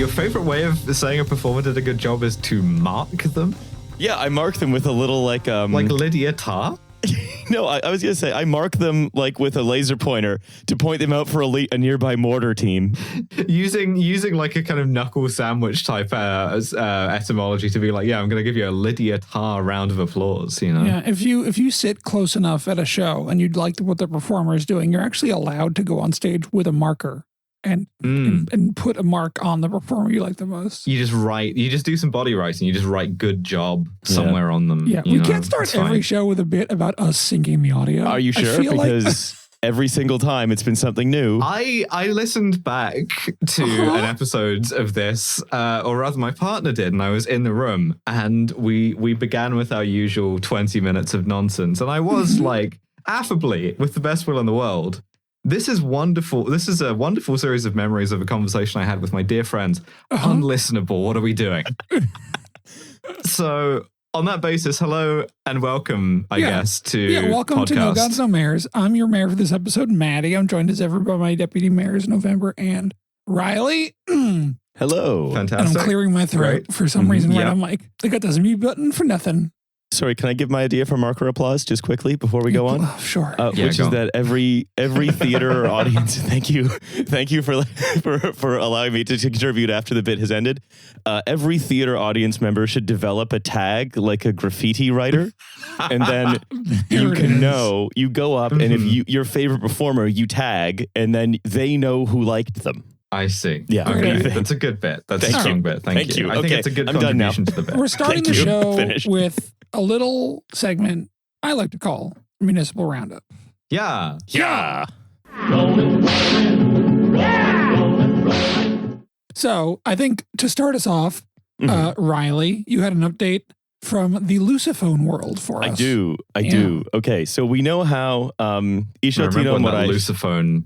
Your favorite way of saying a performer did a good job is to mark them? Yeah, I mark them with a little Like Lydia Tarr? No, I was going to say, I mark them like with a laser pointer to point them out for a nearby mortar team. Using like a kind of knuckle sandwich type etymology to be like, yeah, I'm going to give you a Lydia Tarr round of applause, you know? Yeah, if you sit close enough at a show and you'd like what the performer is doing, you're actually allowed to go on stage with a marker and put a mark on the performer you like the most. You just do some body writing, you just write good job somewhere on them. Yeah, we can't start every show with a bit about us syncing the audio. Are you sure? Because every single time it's been something new. I listened back to an episode of this, or rather my partner did, and I was in the room, and we began with our usual 20 minutes of nonsense, and I was like, affably, with the best will in the world, this is wonderful. This is a wonderful series of memories of a conversation I had with my dear friends. Unlistenable. What are we doing? So on that basis, hello and welcome, I guess, to welcome podcast. to No Gods, No Mayors. I'm your mayor for this episode, Maddie. I'm joined as ever by my deputy mayors, November and Riley. Hello. Fantastic. And I'm clearing my throat for some reason when I'm like, I got this mute button for nothing. Sorry, can I give my idea for marker applause just quickly before we go on? Sure. Which is that every theater or audience, thank you for allowing me to contribute after the bit has ended. Every theater audience member should develop a tag like a graffiti writer, and then you go up and if your favorite performer you tag, and then they know who liked them. I see. Yeah. Okay. That's a good bit. That's a strong bit. Thank you. I think it's a good contribution to the bit. We're starting the show with a little segment I like to call Municipal Roundup. Yeah. So I think to start us off, Riley, you had an update from the Lusophone world for us. I do. Okay, so we know how Ishatino when that Lusophone,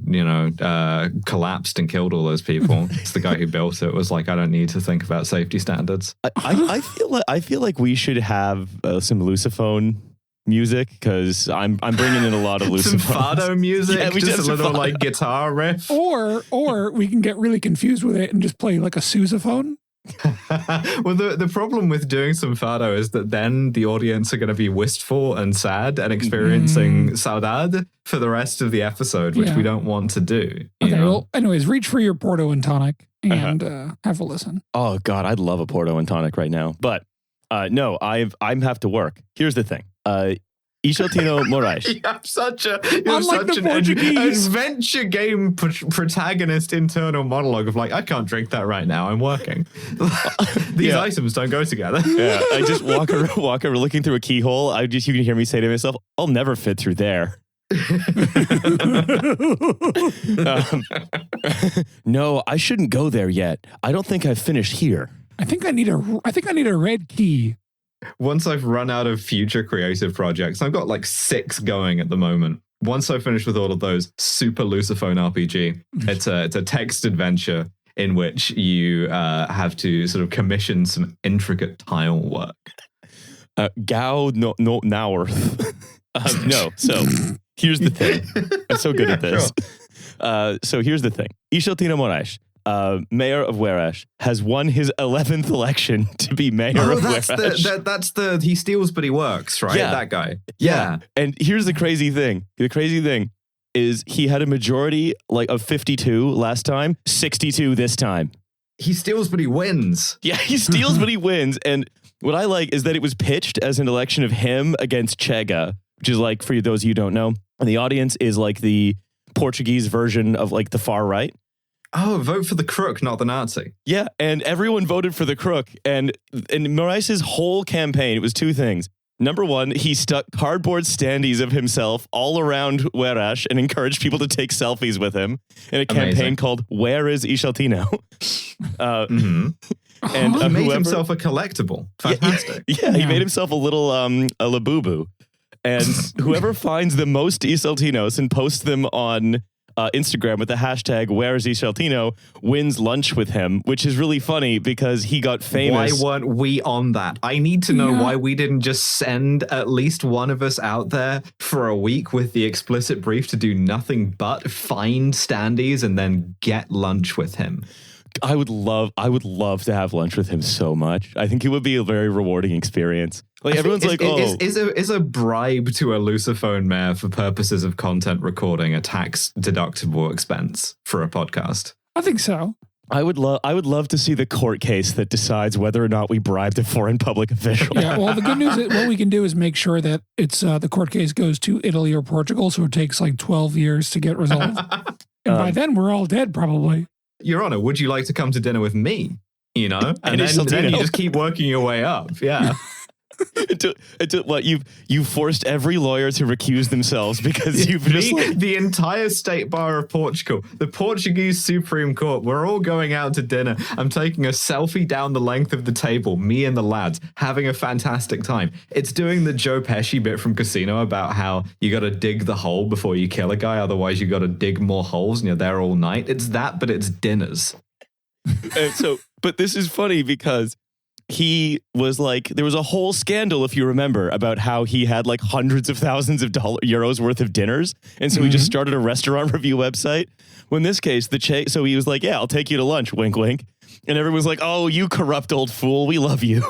collapsed and killed all those people. It's the guy who built it was like, I don't need to think about safety standards. I feel like we should have some Lusophone music because I'm bringing in a lot of Lusophone. Some fado music, yeah, just a little like guitar riff. Or we can get really confused with it and just play like a sousaphone. Well, the problem with doing some fado is that then the audience are going to be wistful and sad and experiencing saudade for the rest of the episode, which we don't want to do. Okay, well, anyways, reach for your Porto and tonic and have a listen. Oh, God, I'd love a Porto and tonic right now. But no, I have to work. Here's the thing. Ishatino Moraes. You have such an adventure game protagonist internal monologue of like, I can't drink that right now. I'm working. These items don't go together. Yeah, I just walk around looking through a keyhole. You can hear me say to myself, I'll never fit through there. No, I shouldn't go there yet. I don't think I've finished here. I think I need a red key. Once I've run out of future creative projects, I've got like 6 going at the moment. Once I finish with all of those, super Lusophone RPG. It's a text adventure in which you have to sort of commission some intricate tile work. Gao no Nauerth. No, so here's the thing. I'm so good at this. So here's the thing. Ishatino Moraes, mayor of Werash, has won his 11th election to be mayor of Werash. That's the he steals but he works, right? Yeah. That guy. Yeah. And here's the crazy thing. The crazy thing is he had a majority of 52 last time, 62 this time. He steals but he wins. Yeah, he steals but he wins. And what I like is that it was pitched as an election of him against Chega, which is like, for those of you who don't know, and the audience is like the Portuguese version of like the far right. Oh, vote for the crook, not the Nazi. Yeah, and everyone voted for the crook. And Moraes' whole campaign, it was 2 things. Number 1, he stuck cardboard standees of himself all around Werash and encouraged people to take selfies with him in a campaign called Where is Ishatino? And he made himself a collectible. Fantastic. Yeah, he made himself a little a labubu. And whoever finds the most Ishaltinos and posts them on Instagram with the hashtag Where's Ishaltino wins lunch with him, which is really funny because he got famous. Why weren't we on that? I need to know why we didn't just send at least one of us out there for a week with the explicit brief to do nothing but find standees and then get lunch with him. I would love to have lunch with him so much. I think it would be a very rewarding experience. Like everyone's like, is a bribe to a Luciphone mayor for purposes of content recording a tax deductible expense for a podcast? I think so. I would love to see the court case that decides whether or not we bribed a foreign public official. Yeah, well, the good news is what we can do is make sure that it's the court case goes to Italy or Portugal, so it takes like 12 years to get resolved. And by then, we're all dead, probably. Your Honor, would you like to come to dinner with me? You know? And then you just keep working your way up. Yeah. What you've forced every lawyer to recuse themselves because you've just the entire state bar of Portugal, the Portuguese Supreme Court, we're all going out to dinner. I'm taking a selfie down the length of the table, me and the lads having a fantastic time. It's doing the Joe Pesci bit from Casino about how you got to dig the hole before you kill a guy, otherwise you got to dig more holes and you're there all night. It's that, but it's dinners. But this is funny because he was like, there was a whole scandal, if you remember, about how he had like hundreds of thousands of euros worth of dinners. And so he just started a restaurant review website. Well, in this case, so he was like, yeah, I'll take you to lunch, wink, wink. And everyone's like, oh, you corrupt old fool, we love you.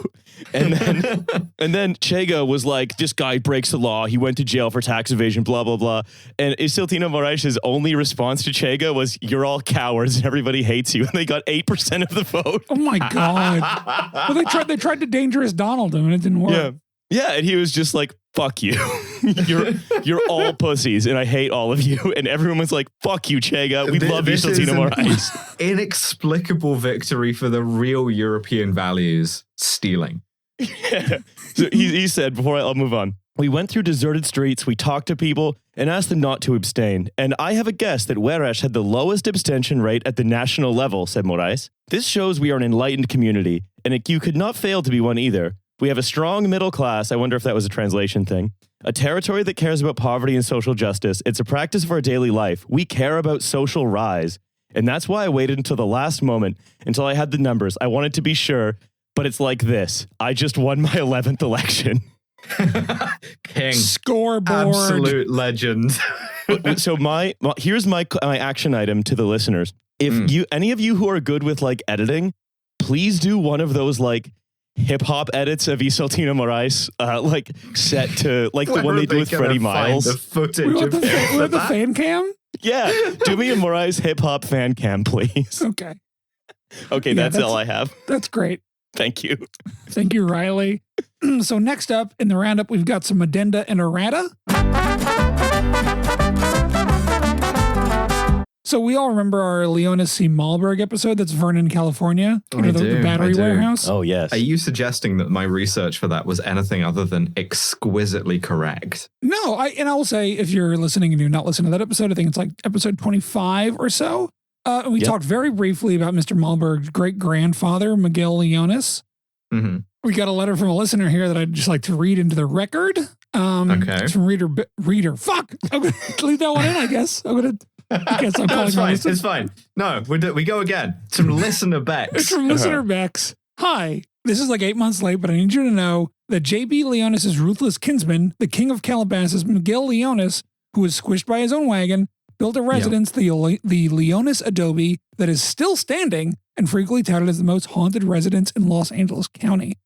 And then Chega was like, this guy breaks the law. He went to jail for tax evasion, blah, blah, blah. And Isiltino Moraes' only response to Chega was, you're all cowards and everybody hates you. And they got 8% of the vote. Oh my God. Well, they tried to dangerous Donald him and it didn't work. Yeah, and he was just like, fuck you. You're all pussies and I hate all of you. And everyone was like, fuck you, Chega. We love you, Isiltino Moraes. Inexplicable victory for the real European values, stealing. Yeah. So he said, before I'll move on, we went through deserted streets, we talked to people and asked them not to abstain. And I have a guess that Hueras had the lowest abstention rate at the national level, said Moraes. This shows we are an enlightened community, and you could not fail to be one either. We have a strong middle class. I wonder if that was a translation thing. A territory that cares about poverty and social justice. It's a practice of our daily life. We care about social rise. And that's why I waited until the last moment, until I had the numbers. I wanted to be sure, but it's like this. I just won my 11th election. King. Scoreboard. Absolute legend. So here's my action item to the listeners. If any of you who are good with like editing, please do one of those like hip hop edits of Isiltino Moraes, like set to like the one they do with Freddie Miles. The footage of the fan cam. Yeah, do me a Moraes hip hop fan cam, please. Okay. Okay, that's all I have. That's great. Thank you. Thank you, Riley. So next up in the roundup, we've got some addenda and errata. So we all remember our Leonis C. Malberg episode that's Vernon, California. The battery warehouse. Oh, yes. Are you suggesting that my research for that was anything other than exquisitely correct? No, I will say, if you're listening and you're not listening to that episode, I think it's like episode 25 or so. And we talked very briefly about Mr. Malberg's great-grandfather, Miguel Leonis. Mm-hmm. We got a letter from a listener here that I'd just like to read into the record. Okay. It's from reader. Fuck! I'm going to leave that one in, I guess. It's fine. No, we go again. It's from listener Bex. It's from listener Bex. Hi. This is like 8 months late, but I need you to know that J.B. Leonis' ruthless kinsman, the king of Calabasas, Miguel Leonis, who was squished by his own wagon, built a residence, the Leonis Adobe, that is still standing and frequently touted as the most haunted residence in Los Angeles County.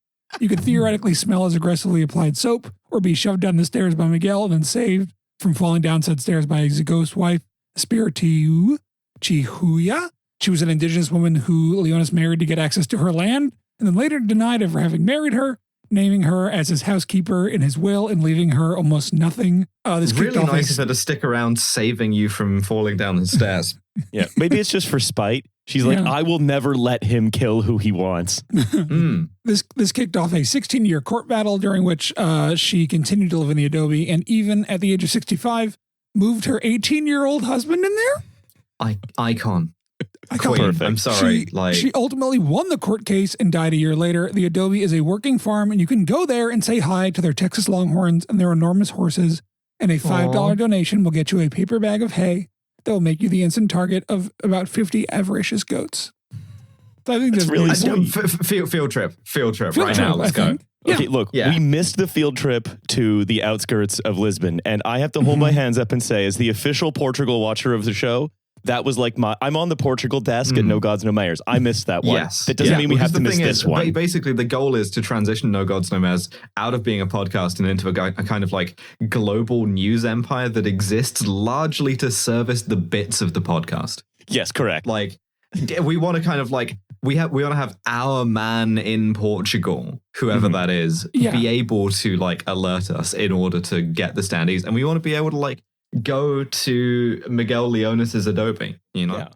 You could theoretically smell his aggressively applied soap or be shoved down the stairs by Miguel and then saved from falling down said stairs by his ghost wife, Spiritu Chihuya. She was an indigenous woman who Leonis married to get access to her land and then later denied ever having married her, naming her as his housekeeper in his will and leaving her almost nothing. This really nice of her to stick around saving you from falling down the stairs. Yeah, maybe it's just for spite. She's like, I will never let him kill who he wants. This kicked off a 16-year court battle during which she continued to live in the Adobe and even at the age of 65, moved her 18-year-old husband in there. Icon. Perfect. I'm sorry. She ultimately won the court case and died a year later. The Adobe is a working farm, and you can go there and say hi to their Texas Longhorns and their enormous horses. And a $5 donation will get you a paper bag of hay that will make you the instant target of about 50 avaricious goats. So I think that's really sweet. Field trip right now. Let's go. Okay, look, we missed the field trip to the outskirts of Lisbon, and I have to hold my hands up and say, as the official Portugal watcher of the show, that was like I'm on the Portugal desk at No Gods No Mayors. I missed that one. Yes. That doesn't mean we have to miss this one. Basically, the goal is to transition No Gods No Mayors out of being a podcast and into a kind of like global news empire that exists largely to service the bits of the podcast. Yes, correct. Like, we want to kind of like we want to have our man in Portugal, whoever that is, be able to like alert us in order to get the standees, and we want to be able to like go to Miguel Leonis's Adobe, you know. Yeah.